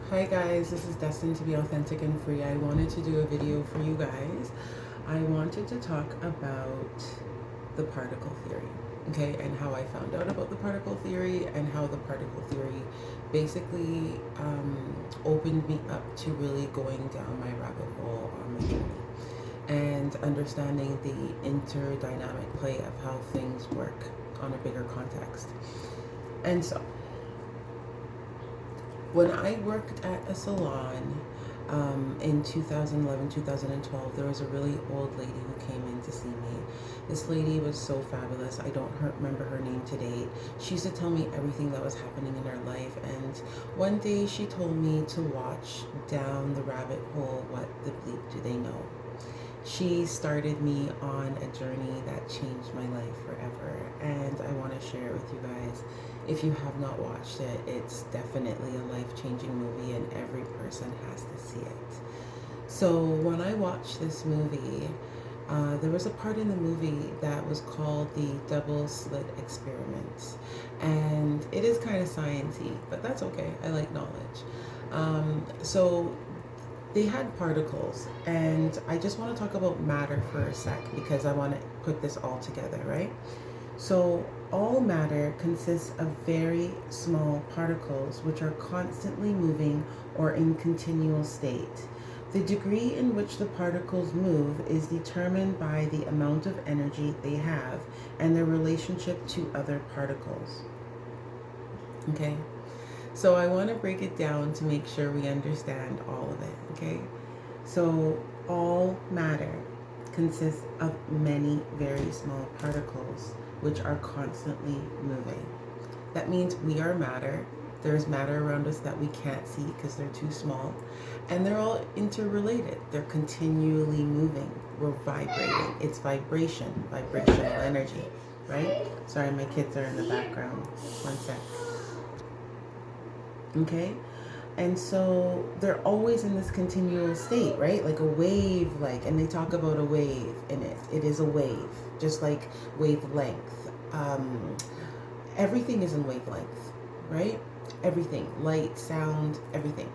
Hi guys, this is Destined to be Authentic and Free. I wanted to do a video for you guys. I wanted to talk about the particle theory, okay, and how I found out about the particle theory and how the particle theory basically opened me up to really going down my rabbit hole on my journey and understanding the interdynamic play of how things work on a bigger context. And so, when I worked at a salon in 2011, 2012, there was a really old lady who came in to see me. This lady was so fabulous. I don't remember her name to date. She used to tell me everything that was happening in her life. And one day she told me to watch down the rabbit hole, what the bleep do they know? She started me on a journey that changed my life forever, and I want to share it with you guys. If you have not watched it, it's definitely a life-changing movie, and every person has to see it. So when I watched this movie, there was a part in the movie that was called the double slit experiment, and it is kind of sciencey, but that's okay. I like knowledge. So they had particles, and I just want to talk about matter for a sec because I want to put this all together, right? So all matter consists of very small particles which are constantly moving or in continual state. The degree in which the particles move is determined by the amount of energy they have and their relationship to other particles. Okay? So I want to break it down to make sure we understand all of it, okay? So all matter consists of many very small particles which are constantly moving. That means we are matter. There's matter around us that we can't see because they're too small. And they're all interrelated. They're continually moving. We're vibrating. It's vibrational energy, right? Sorry, my kids are in the background. One sec. Okay? And so they're always in this continual state, right? Like a wave, and they talk about a wave in it. It is a wave, just like wavelength. Everything is in wavelength, right? Everything, light, sound, everything.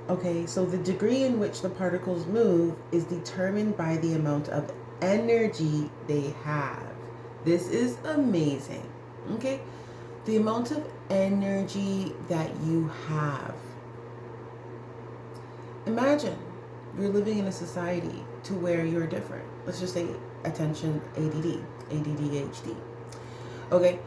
Okay, so the degree in which the particles move is determined by the amount of energy they have. This is amazing, okay? The amount of energy that you have. Imagine you're living in a society to where you're different. Let's just say attention ADD, ADDHD. Okay,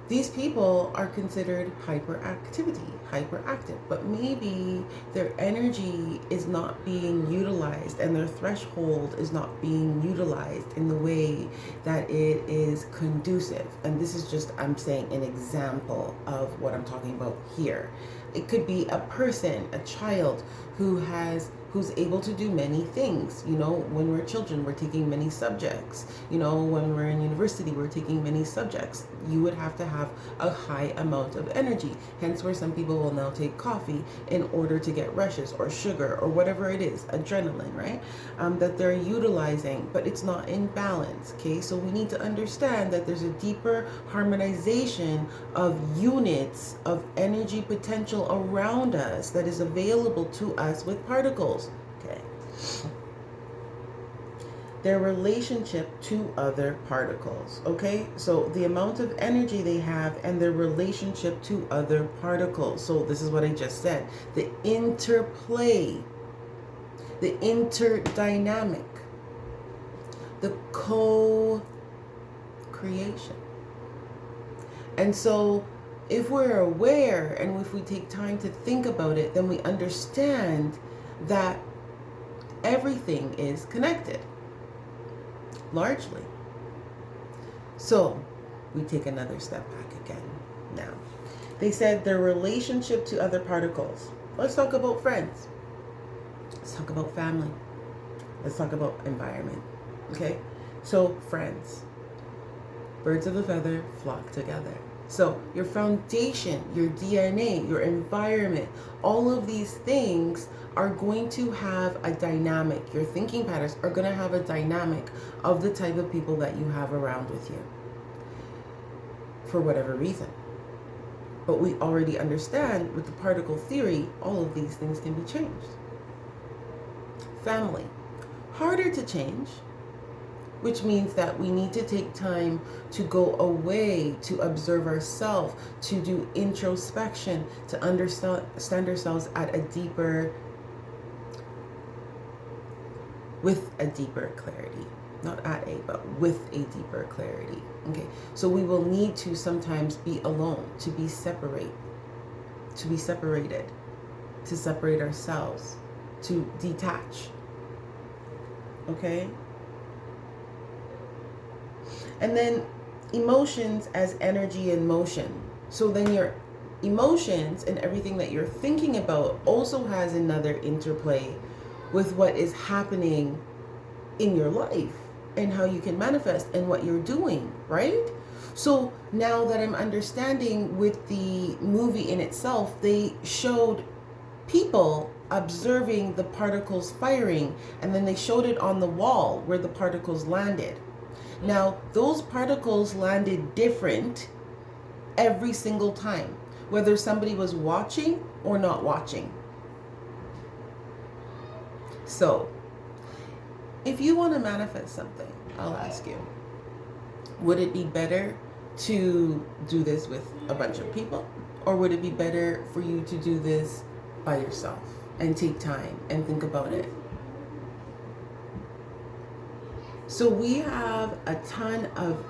these people are considered hyperactive, but maybe their energy is not being utilized and their threshold is not being utilized in the way that it is conducive. And this is just, I'm saying, an example of what I'm talking about here. It could be a person, a child who's able to do many things. You know, when we're children, we're taking many subjects. You know, when we're in university, we're taking many subjects. You would have to have a high amount of energy. Hence where some people will now take coffee in order to get rushes or sugar or whatever it is, adrenaline, right? That they're utilizing, but it's not in balance, okay? So we need to understand that there's a deeper harmonization of units of energy potential around us that is available to us with particles, okay? Their relationship to other particles, okay? So the amount of energy they have and their relationship to other particles. So this is what I just said. The interplay, the interdynamic, the co-creation. And so if we're aware and if we take time to think about it, then we understand that everything is connected, largely. So we take another step back again now. They said their relationship to other particles. Let's talk about friends. Let's talk about family. Let's talk about environment. Okay? So friends. Birds of a feather flock together. So your foundation, your DNA, your environment, all of these things are going to have a dynamic. Your thinking patterns are going to have a dynamic of the type of people that you have around with you for whatever reason. But we already understand with the particle theory, all of these things can be changed. Family, harder to change, which means that we need to take time to go away, to observe ourselves, to do introspection, to understand ourselves at a deeper, with a deeper clarity. Not at a, but with a deeper clarity. Okay, so we will need to sometimes be alone, to be separated, to separate ourselves, to detach. Okay? And then emotions as energy in motion. So then your emotions and everything that you're thinking about also has another interplay with what is happening in your life and how you can manifest and what you're doing, right? So now that I'm understanding with the movie in itself, they showed people observing the particles firing, and then they showed it on the wall where the particles landed. Now, those particles landed different every single time, whether somebody was watching or not watching. So, if you want to manifest something, I'll ask you, would it be better to do this with a bunch of people? Or would it be better for you to do this by yourself and take time and think about it? So we have a ton of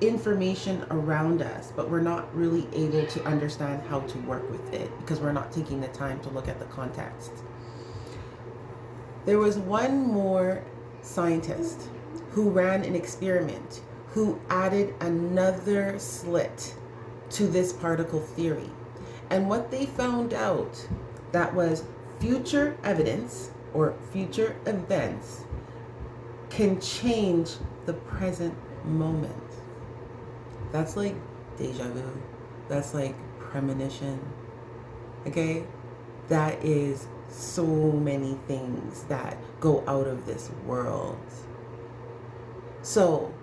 information around us, but we're not really able to understand how to work with it because we're not taking the time to look at the context. There was one more scientist who ran an experiment who added another slit to this particle theory. And what they found out, that was future evidence or future events can change the present moment. That's like deja vu. That's like premonition. Okay? That is so many things that go out of this world. So,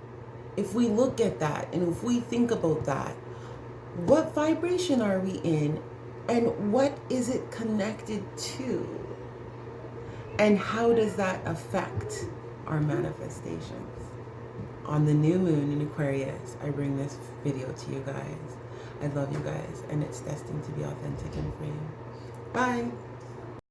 if we look at that and if we think about that, what vibration are we in and what is it connected to? And how does that affect our manifestations? On the new moon in Aquarius, I bring this video to you guys. I love you guys, and it's destined to be authentic and free. Bye.